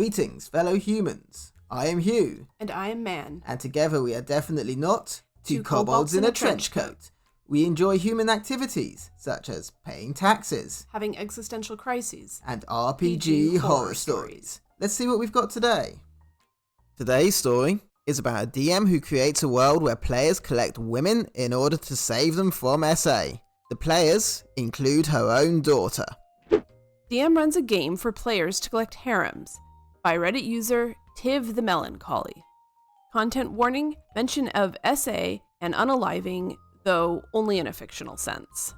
Greetings, fellow humans. I am Hugh. And I am Man. And together we are definitely not Two kobolds in a trench coat. We enjoy human activities, such as paying taxes, Having existential crises, and RPG horror stories. Let's see what we've got today. Today's story is about a DM who creates a world where players collect women in order to save them from SA. The players include her own daughter. DM runs a game for players to collect harems by Reddit user Tiv the Melancholy. Content warning, mention of SA and unaliving, though only in a fictional sense.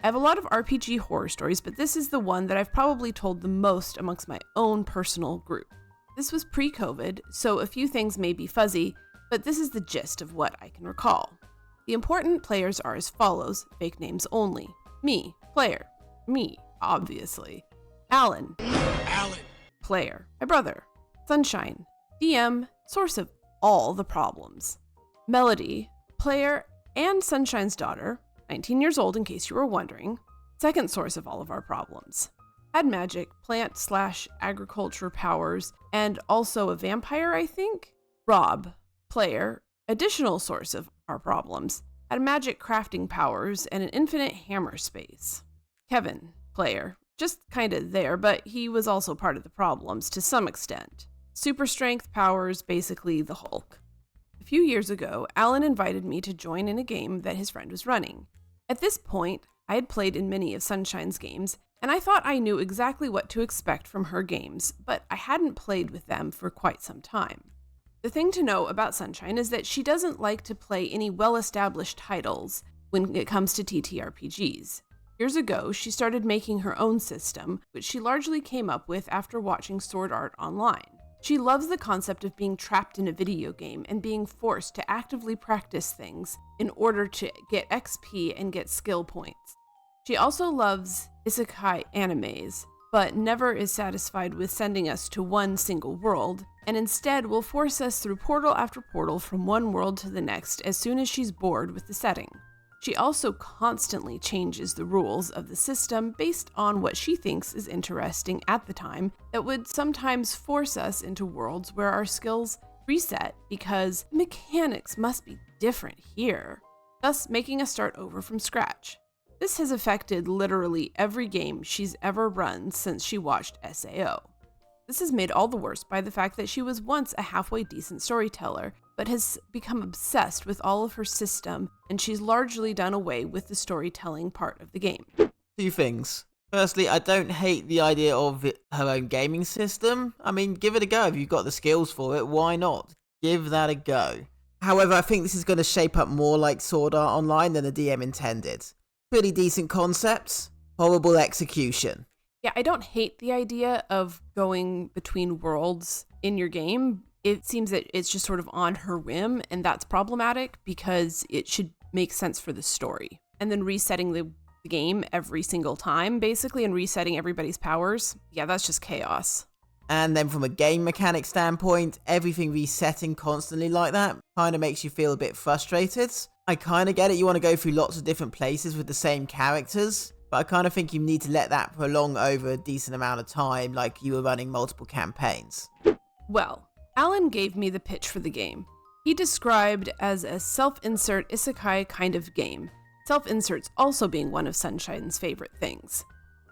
I have a lot of RPG horror stories, but this is the one that I've probably told the most amongst my own personal group. This was pre-COVID, so a few things may be fuzzy, but this is the gist of what I can recall. The important players are as follows, fake names only. Me, player. Me, obviously. Alan. Player. My brother. Sunshine. DM, source of all the problems. Melody. Player and Sunshine's daughter, 19 years old in case you were wondering. Second source of all of our problems. Had magic, plant/agriculture powers, and also a vampire, I think? Rob. Player. Additional source of our problems. Had magic crafting powers and an infinite hammer space. Kevin. Player. Just kinda there, but he was also part of the problems to some extent. Super strength powers, basically the Hulk. A few years ago, Alan invited me to join in a game that his friend was running. At this point, I had played in many of Sunshine's games, and I thought I knew exactly what to expect from her games, but I hadn't played with them for quite some time. The thing to know about Sunshine is that she doesn't like to play any well-established titles when it comes to TTRPGs. Years ago, she started making her own system, which she largely came up with after watching Sword Art online. She loves the concept of being trapped in a video game and being forced to actively practice things in order to get XP and get skill points. She also loves isekai animes, but never is satisfied with sending us to one single world, and instead will force us through portal after portal from one world to the next as soon as she's bored with the setting. She also constantly changes the rules of the system based on what she thinks is interesting at the time that would sometimes force us into worlds where our skills reset because mechanics must be different here, thus making us start over from scratch. This has affected literally every game she's ever run since she watched SAO. This is made all the worse by the fact that she was once a halfway decent storyteller, but has become obsessed with all of her system, and she's largely done away with the storytelling part of the game. Two things. Firstly, I don't hate the idea of her own gaming system. I mean, give it a go. If you've got the skills for it, why not? Give that a go. However, I think this is going to shape up more like Sword Art Online than the DM intended. Pretty decent concepts, horrible execution. Yeah, I don't hate the idea of going between worlds in your game. It seems that it's just sort of on her whim, and that's problematic because it should make sense for the story. And then resetting the game every single time, basically, and resetting everybody's powers, yeah, that's just chaos. And then from a game mechanic standpoint, everything resetting constantly like that kind of makes you feel a bit frustrated. I kind of get it, you want to go through lots of different places with the same characters, but I kind of think you need to let that prolong over a decent amount of time, like you were running multiple campaigns. Well, Alan gave me the pitch for the game. He described as a self-insert isekai kind of game, self-inserts also being one of Sunshine's favorite things.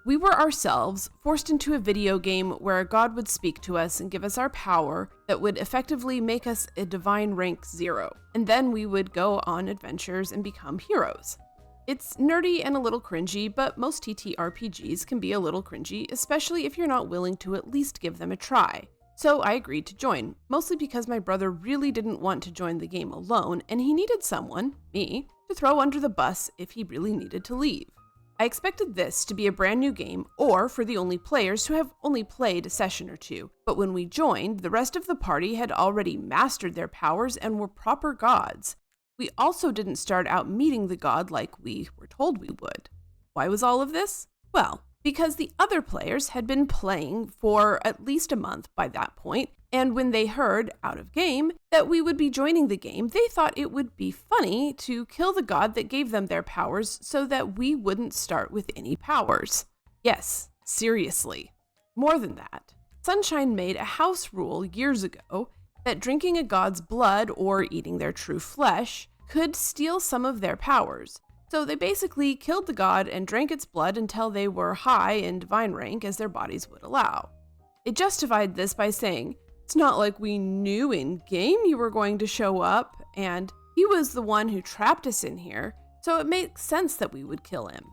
We were ourselves forced into a video game where a god would speak to us and give us our power that would effectively make us a divine rank 0, and then we would go on adventures and become heroes. It's nerdy and a little cringy, but most TTRPGs can be a little cringy, especially if you're not willing to at least give them a try. So I agreed to join, mostly because my brother really didn't want to join the game alone, and he needed someone, me, to throw under the bus if he really needed to leave. I expected this to be a brand new game, or for the only players who have only played a session or two, but when we joined, the rest of the party had already mastered their powers and were proper gods. We also didn't start out meeting the god like we were told we would. Why was all of this? Well, because the other players had been playing for at least a month by that point, and when they heard, out of game, that we would be joining the game, they thought it would be funny to kill the god that gave them their powers so that we wouldn't start with any powers. Yes, seriously. More than that. Sunshine made a house rule years ago that drinking a god's blood or eating their true flesh could steal some of their powers. So they basically killed the god and drank its blood until they were high in divine rank as their bodies would allow. They justified this by saying, "It's not like we knew in game you were going to show up, and he was the one who trapped us in here, so it makes sense that we would kill him."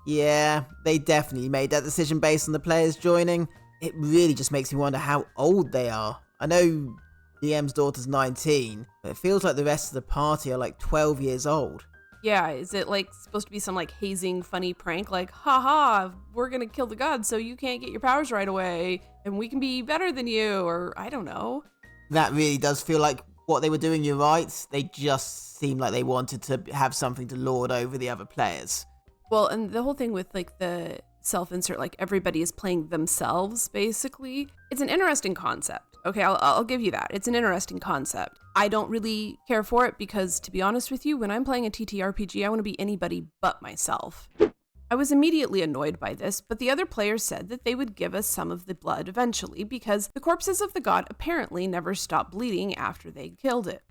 Yeah, they definitely made that decision based on the players joining. It really just makes me wonder how old they are. I know DM's daughter's 19, but it feels like the rest of the party are like 12 years old. Yeah, is it like supposed to be some like hazing funny prank like, haha, we're gonna kill the god so you can't get your powers right away and we can be better than you, or I don't know. That really does feel like what they were doing, you're right. They just seemed like they wanted to have something to lord over the other players. Well, and the whole thing with like the self-insert, like everybody is playing themselves basically, it's an interesting concept. Okay, I'll give you that. It's an interesting concept. I don't really care for it because, to be honest with you, when I'm playing a TTRPG, I want to be anybody but myself. I was immediately annoyed by this, but the other players said that they would give us some of the blood eventually because the corpses of the god apparently never stopped bleeding after they killed it.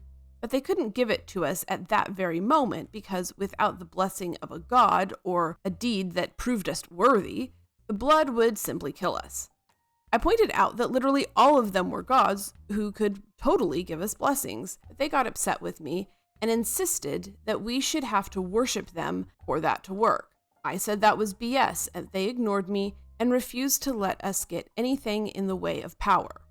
But they couldn't give it to us at that very moment because without the blessing of a god or a deed that proved us worthy, the blood would simply kill us. I pointed out that literally all of them were gods who could totally give us blessings, but they got upset with me and insisted that we should have to worship them for that to work. I said that was BS, and they ignored me and refused to let us get anything in the way of power.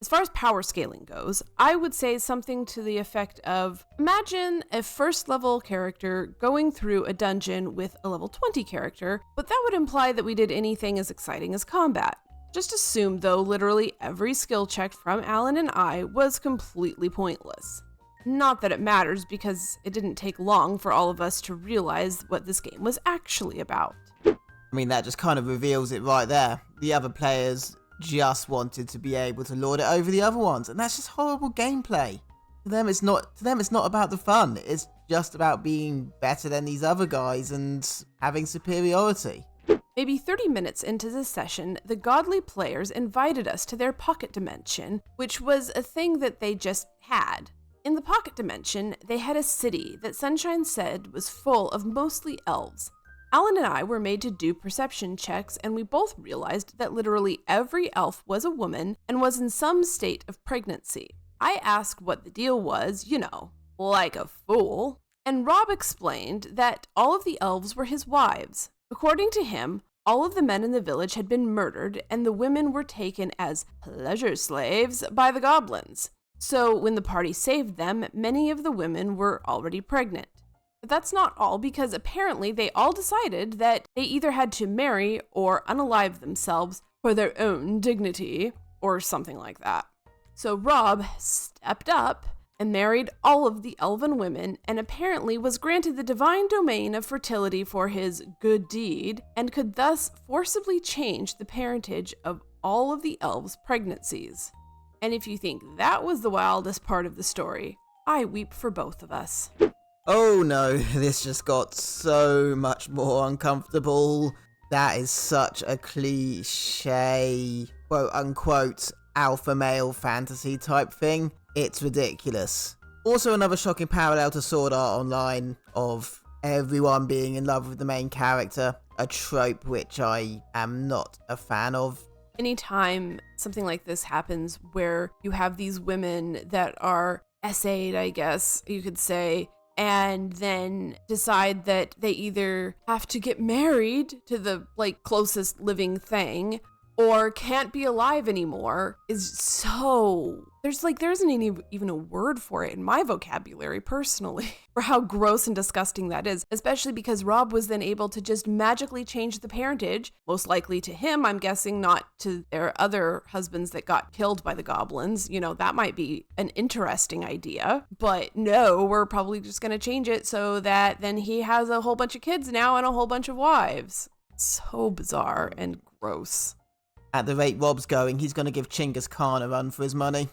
As far as power scaling goes, I would say something to the effect of, imagine a first level character going through a dungeon with a level 20 character, but that would imply that we did anything as exciting as combat. Just assume, though, literally every skill check from Alan and I was completely pointless. Not that it matters, because it didn't take long for all of us to realize what this game was actually about. I mean, that just kind of reveals it right there. The other players just wanted to be able to lord it over the other ones, and that's just horrible gameplay. To them, it's not about the fun. It's just about being better than these other guys and having superiority. Maybe 30 minutes into the session, the godly players invited us to their pocket dimension, which was a thing that they just had. In the pocket dimension, they had a city that Sunshine said was full of mostly elves. Alan and I were made to do perception checks, and we both realized that literally every elf was a woman and was in some state of pregnancy. I asked what the deal was, like a fool, and Rob explained that all of the elves were his wives. According to him, all of the men in the village had been murdered, and the women were taken as pleasure slaves by the goblins. So when the party saved them, many of the women were already pregnant. But that's not all, because apparently they all decided that they either had to marry or unalive themselves for their own dignity, or something like that. So Rob stepped up and married all of the elven women, and apparently was granted the divine domain of fertility for his good deed, and could thus forcibly change the parentage of all of the elves' pregnancies. And if you think that was the wildest part of the story, I weep for both of us. Oh no, this just got so much more uncomfortable. That is such a cliche, quote unquote, alpha male fantasy type thing. It's ridiculous. Also, another shocking parallel to Sword Art Online of everyone being in love with the main character, a trope which I am not a fan of. Anytime something like this happens where you have these women that are essayed, I guess you could say, and then decide that they either have to get married to the closest living thing or can't be alive anymore, is so... There isn't even a word for it in my vocabulary, personally, for how gross and disgusting that is, especially because Rob was then able to just magically change the parentage, most likely to him, I'm guessing, not to their other husbands that got killed by the goblins. That might be an interesting idea, but no, we're probably just going to change it so that then he has a whole bunch of kids now and a whole bunch of wives. So bizarre and gross. At the rate Rob's going, he's going to give Chinggis Khan a run for his money.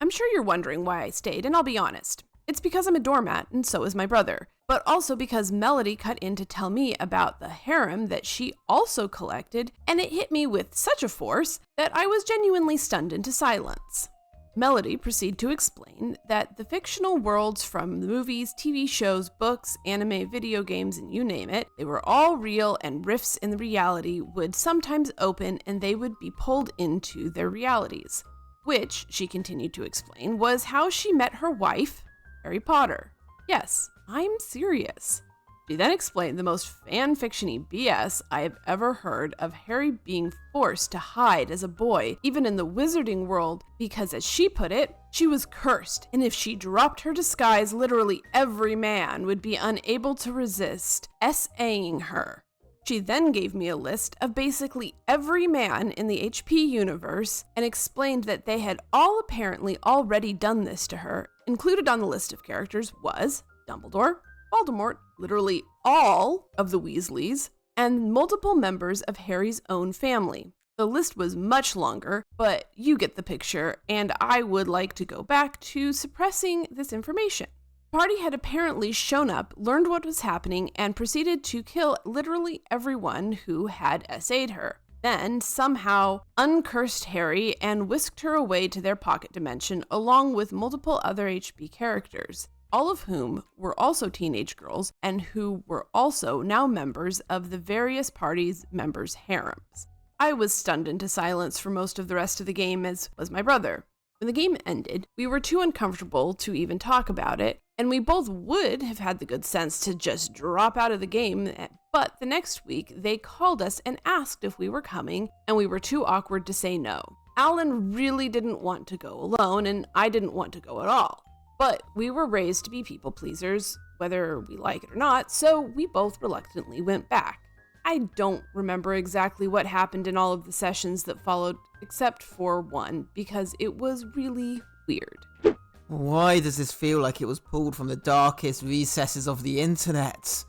I'm sure you're wondering why I stayed, and I'll be honest. It's because I'm a doormat, and so is my brother. but also because Melody cut in to tell me about the harem that she also collected, and it hit me with such a force that I was genuinely stunned into silence. Melody proceeded to explain that the fictional worlds from the movies, TV shows, books, anime, video games, and you name it, they were all real, and rifts in the reality would sometimes open and they would be pulled into their realities. Which, she continued to explain, was how she met her wife, Harry Potter. Yes, I'm serious. She then explained the most fanfiction-y BS I have ever heard of Harry being forced to hide as a boy, even in the wizarding world, because as she put it, she was cursed, and if she dropped her disguise, literally every man would be unable to resist S.A.ing her. She then gave me a list of basically every man in the HP universe and explained that they had all apparently already done this to her. Included on the list of characters was Dumbledore, Voldemort, literally all of the Weasleys, and multiple members of Harry's own family. The list was much longer, but you get the picture, and I would like to go back to suppressing this information. The party had apparently shown up, learned what was happening, and proceeded to kill literally everyone who had SA'd her. Then, somehow, uncursed Harry and whisked her away to their pocket dimension, along with multiple other HP characters, all of whom were also teenage girls and who were also now members of the various parties' members' harems. I was stunned into silence for most of the rest of the game, as was my brother. When the game ended, we were too uncomfortable to even talk about it, and we both would have had the good sense to just drop out of the game, but the next week they called us and asked if we were coming, and we were too awkward to say no. Alan really didn't want to go alone, and I didn't want to go at all. But we were raised to be people pleasers, whether we like it or not, so we both reluctantly went back. I don't remember exactly what happened in all of the sessions that followed, except for one, because it was really weird. Why does this feel like it was pulled from the darkest recesses of the internet?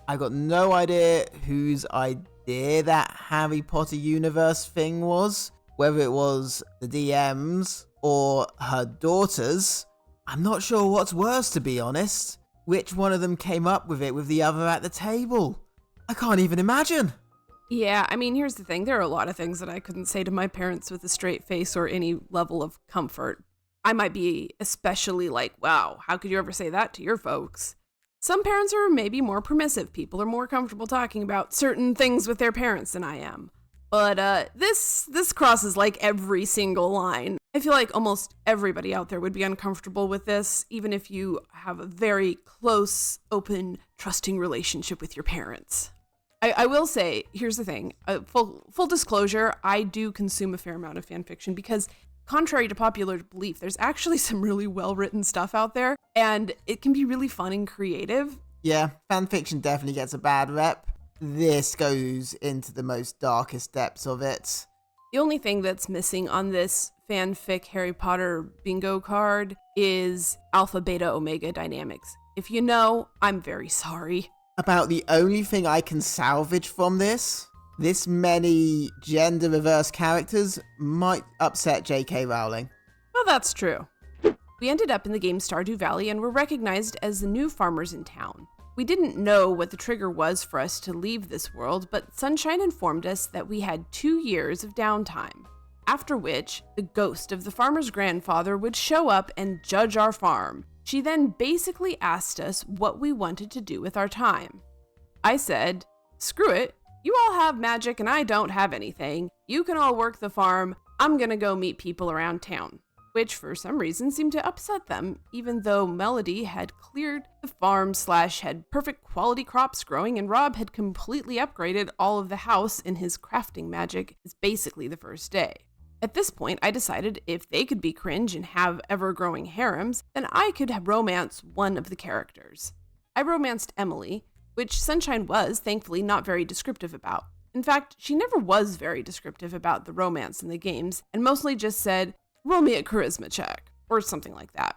I got no idea whose idea that Harry Potter universe thing was, whether it was the DM's or her daughter's. I'm not sure what's worse, to be honest. Which one of them came up with it with the other at the table? I can't even imagine. Yeah, I mean, here's the thing. There are a lot of things that I couldn't say to my parents with a straight face or any level of comfort. I might be especially like, wow, how could you ever say that to your folks? Some parents are maybe more permissive. People are more comfortable talking about certain things with their parents than I am. But this crosses like every single line. I feel like almost everybody out there would be uncomfortable with this, even if you have a very close, open, trusting relationship with your parents. I will say, here's the thing, full disclosure, I do consume a fair amount of fan fiction because, contrary to popular belief, there's actually some really well-written stuff out there, and it can be really fun and creative. Yeah, fanfiction definitely gets a bad rep. This goes into the most darkest depths of it. The only thing that's missing on this fanfic Harry Potter bingo card is alpha, beta, omega dynamics. If you know, I'm very sorry. About the only thing I can salvage from this many gender reverse characters might upset J.K. Rowling. Well, that's true. We ended up in the game Stardew Valley and were recognized as the new farmers in town. We didn't know what the trigger was for us to leave this world, but Sunshine informed us that we had 2 years of downtime, after which the ghost of the farmer's grandfather would show up and judge our farm. She then basically asked us what we wanted to do with our time. I said, screw it, you all have magic and I don't have anything. You can all work the farm, I'm gonna go meet people around town. Which for some reason seemed to upset them, even though Melody had cleared the farm / had perfect quality crops growing, and Rob had completely upgraded all of the house in his crafting magic is basically the first day. At this point, I decided if they could be cringe and have ever-growing harems, then I could romance one of the characters. I romanced Emily, which Sunshine was, thankfully, not very descriptive about. In fact, she never was very descriptive about the romance in the games, and mostly just said, roll me a charisma check, or something like that.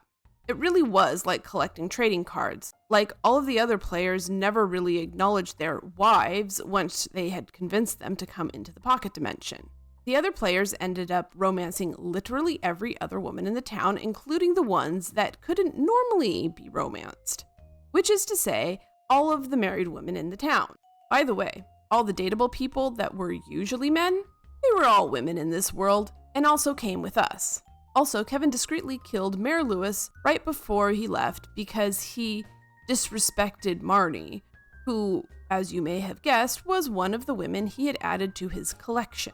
It really was like collecting trading cards. Like, all of the other players never really acknowledged their wives once they had convinced them to come into the pocket dimension. The other players ended up romancing literally every other woman in the town, including the ones that couldn't normally be romanced. Which is to say, all of the married women in the town. By the way, all the dateable people that were usually men, they were all women in this world, and also came with us. Also, Kevin discreetly killed Mayor Lewis right before he left because he disrespected Marnie, who, as you may have guessed, was one of the women he had added to his collection.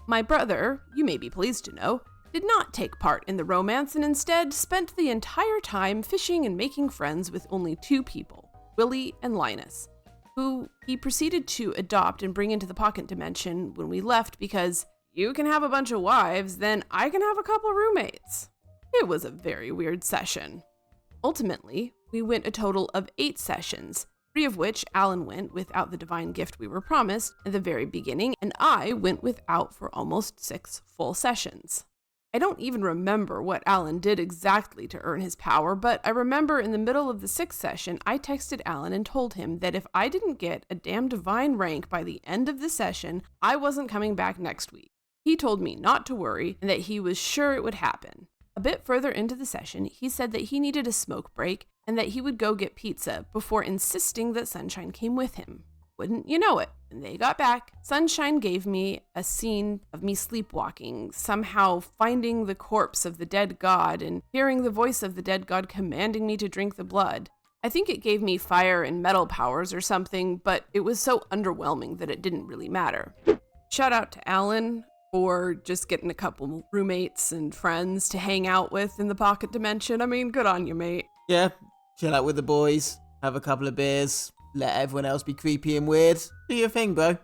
My brother, you may be pleased to know, did not take part in the romance and instead spent the entire time fishing and making friends with only 2 people, Willie and Linus, who he proceeded to adopt and bring into the pocket dimension when we left because you can have a bunch of wives, then I can have a couple roommates. It was a very weird session. Ultimately, we went a total of 8 sessions, 3 of which Alan went without the divine gift we were promised at the very beginning, and I went without for almost 6 full sessions. I don't even remember what Alan did exactly to earn his power, but I remember in the middle of the 6th session, I texted Alan and told him that if I didn't get a damn divine rank by the end of the session, I wasn't coming back next week. He told me not to worry and that he was sure it would happen. A bit further into the session, he said that he needed a smoke break and that he would go get pizza before insisting that Sunshine came with him. Wouldn't you know it? When they got back, Sunshine gave me a scene of me sleepwalking, somehow finding the corpse of the dead god and hearing the voice of the dead god commanding me to drink the blood. I think it gave me fire and metal powers or something, but it was so underwhelming that it didn't really matter. Shout out to Alan for just getting a couple roommates and friends to hang out with in the pocket dimension. I mean, good on you, mate. Yeah, chill out with the boys, have a couple of beers, let everyone else be creepy and weird. Do your thing, bro.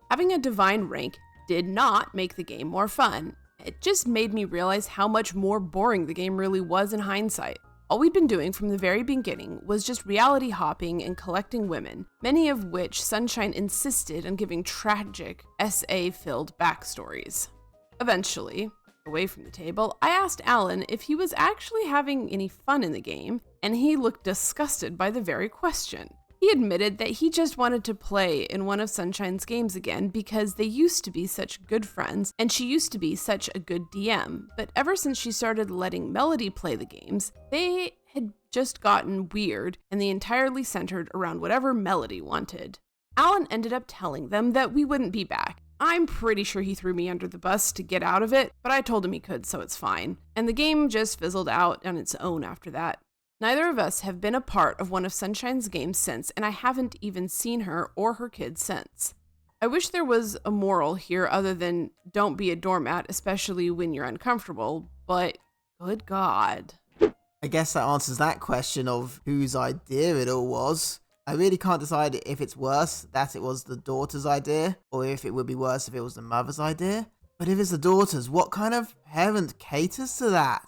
Having a divine rank did not make the game more fun. It just made me realize how much more boring the game really was in hindsight. All we'd been doing from the very beginning was just reality hopping and collecting women, many of which Sunshine insisted on giving tragic, SA-filled backstories. Eventually, away from the table, I asked Alan if he was actually having any fun in the game, and he looked disgusted by the very question. He admitted that he just wanted to play in one of Sunshine's games again because they used to be such good friends and she used to be such a good DM, but ever since she started letting Melody play the games, they had just gotten weird and they entirely centered around whatever Melody wanted. Alan ended up telling them that we wouldn't be back. I'm pretty sure he threw me under the bus to get out of it, but I told him he could, so it's fine. And the game just fizzled out on its own after that. Neither of us have been a part of one of Sunshine's games since, and I haven't even seen her or her kids since. I wish there was a moral here other than don't be a doormat, especially when you're uncomfortable, but good God. I guess that answers that question of whose idea it all was. I really can't decide if it's worse that it was the daughter's idea, or if it would be worse if it was the mother's idea. But if it's the daughter's, what kind of parent caters to that?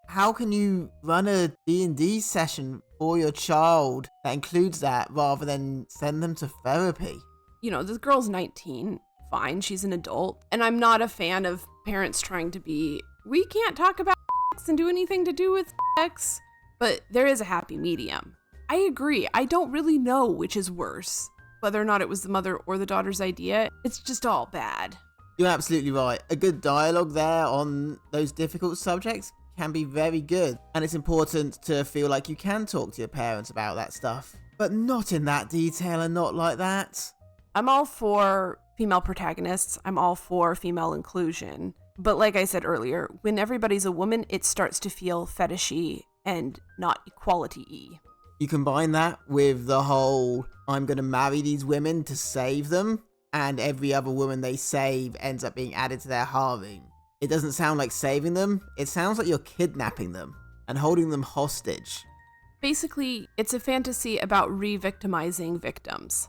How can you run a D&D session for your child that includes that rather than send them to therapy? You know, this girl's 19, fine, she's an adult, and I'm not a fan of parents trying to be, we can't talk about sex and do anything to do with sex, but there is a happy medium. I agree, I don't really know which is worse, whether or not it was the mother or the daughter's idea, it's just all bad. You're absolutely right. A good dialogue there on those difficult subjects can be very good, and it's important to feel like you can talk to your parents about that stuff, but not in that detail and not like that. I'm all for female protagonists, I'm all for female inclusion, but like I said earlier, when everybody's a woman, it starts to feel fetishy and not equality-y. You combine that with the whole, I'm gonna marry these women to save them, and every other woman they save ends up being added to their harem. It doesn't sound like saving them, it sounds like you're kidnapping them and holding them hostage. Basically, it's a fantasy about re-victimizing victims.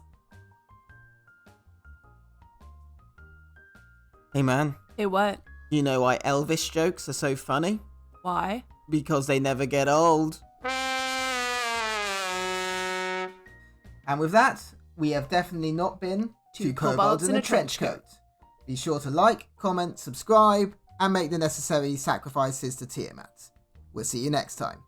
Hey man. Hey, what? You know why Elvis jokes are so funny? Why? Because they never get old. And with that, we have definitely not been Two kobolds in a trench coat. Be sure to like, comment, subscribe, and make the necessary sacrifices to Tiamat. We'll see you next time.